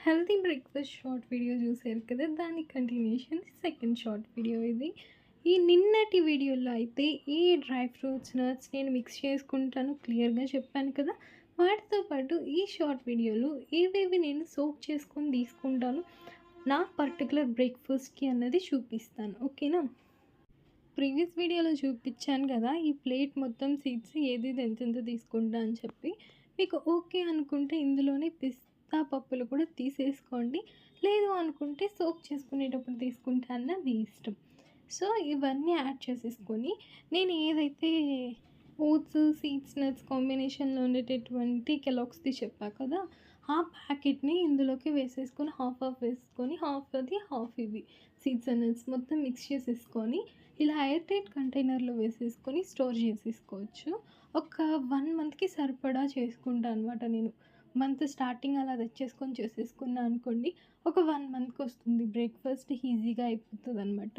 Healthy breakfast short video చూసారు కదా! దాని కంటిన్యూషన్ సెకండ్ షార్ట్ వీడియో ఇది. ఈ నిన్నటి వీడియోలో అయితే ఏ డ్రై ఫ్రూట్స్, నట్స్ నేను మిక్స్ చేసుకుంటానో క్లియర్‌గా చెప్పాను కదా! వాటితో పాటు ఈ షార్ట్ వీడియోలో ఏవేవి నేను సోక్ చేసుకొని తీసుకుంటానో నా పర్టిక్యులర్ బ్రేక్ఫాస్ట్‌కి అన్నది చూపిస్తాను. ఓకేనా? ప్రీవియస్ వీడియోలో చూపించాను కదా! ఈ ప్లేట్ మొత్తం సీడ్స్ ఏదేది ఎంతెంత తీసుకుంటా అని చెప్పి. మీకు ఓకే అనుకుంటే ఇందులోనే పిస్తా పప్పులు కూడా తీసేసుకోండి. లేదు అనుకుంటే సోక్ చేసుకునేటప్పుడు తీసుకుంటే అన్న మీ ఇష్టం. సో, ఇవన్నీ యాడ్ చేసేసుకొని నేను ఏదైతే ఓట్స్, సీడ్స్, నట్స్ కాంబినేషన్‌లో ఉండేటటువంటి కెలాగ్స్‌ది చెప్పా కదా! ఆ ప్యాకెట్‌ని ఇందులోకి వేసేసుకొని హాఫ్ హాఫ్ వేసుకొని హాఫ్ అది, హాఫ్ ఇవి సీడ్స్ అండ్ నట్స్ మొత్తం మిక్స్ చేసేసుకొని ఇలా ఎయిర్ టైట్ కంటైనర్‌లో వేసేసుకొని స్టోర్ చేసేసుకోవచ్చు. ఒక 1 మంత్‌కి సరిపడా చేసుకుంటా అనమాట నేను. మంత్ స్టార్టింగ్ అలా తెచ్చేసుకొని చేసేసుకున్నా అనుకోండి, ఒక 1 మంత్‌కొస్తుంది. బ్రేక్‌ఫాస్ట్ ఈజీగా అయిపోతదనమాట.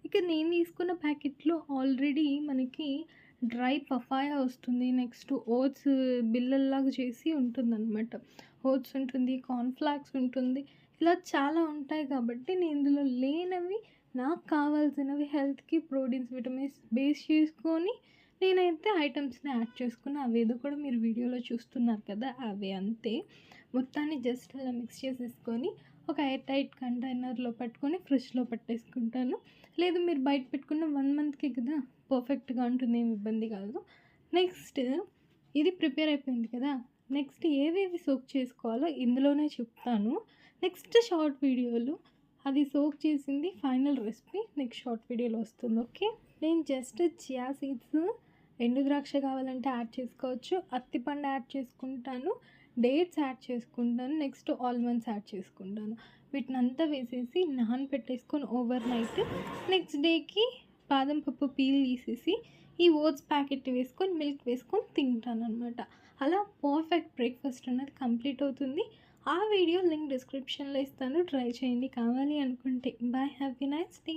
ఇక నేను తీసుకున్న ప్యాకెట్‌లో ఆల్రెడీ మనకి డ్రై పపాయ వస్తుంది. నెక్స్ట్ ఓట్స్ బిల్లల్లాగా చేసి ఉంటుందనమాట. ఓట్స్ ఉంటుంది, కార్న్ ఫ్లేక్స్ ఉంటుంది. ఇలా చాలా ఉంటాయి కాబట్టి నేను ఇందులో లేనవి నాకు కావాల్సినవి హెల్త్‌కి ప్రోటీన్స్, విటమిన్స్ బేస్ చేసుకొని నేనైతే ఐటెమ్స్‌ని యాడ్ చేసుకున్నా. అవేదో కూడా మీరు వీడియోలో చూస్తున్నారు కదా! అవే అంతే. మొత్తాన్ని జస్ట్ అలా మిక్స్ చేసేసుకొని ఒక ఎయిర్ టైట్ కంటైనర్‌లో పెట్టుకొని ఫ్రిడ్జ్‌లో పెట్టేసుకుంటాను. లేదు మీరు బయట పెట్టుకున్న 1 మంత్‌కి కదా! పర్ఫెక్ట్‌గా ఉంటుంది. ఏమి ఇబ్బంది కాదు. నెక్స్ట్ ఇది ప్రిపేర్ అయిపోయింది కదా! నెక్స్ట్ ఏవేవి సోక్ చేసుకోవాలో ఇందులోనే చెప్తాను. నెక్స్ట్ షార్ట్ వీడియోలో అది సోక్ చేసింది ఫైనల్ రెసిపీ నెక్స్ట్ షార్ట్ వీడియోలో వస్తుంది. ఓకే. నేను జస్ట్ చియా సీడ్స్, ఎండు ద్రాక్ష కావాలంటే యాడ్ చేసుకోవచ్చు. అత్తిపండు యాడ్ చేసుకుంటాను. డేట్స్ యాడ్ చేసుకుంటాను. నెక్స్ట్ ఆల్మండ్స్ యాడ్ చేసుకుంటాను. వీటినంతా వేసేసి నానబెట్టేసుకొని ఓవర్ నైట్ నెక్స్ట్ డేకి బాదం పప్పు పీల్ తీసేసి ఈ ఓట్స్ ప్యాకెట్ వేసుకొని మిల్క్ వేసుకొని తింటాననమాట. అలా పర్ఫెక్ట్ బ్రేక్ఫాస్ట్ అనేది కంప్లీట్ అవుతుంది. ఆ వీడియో లింక్ డిస్క్రిప్షన్‌లో ఇస్తాను. ట్రై చేయండి కావాలి అనుకుంటే. Bye. Have a nice day.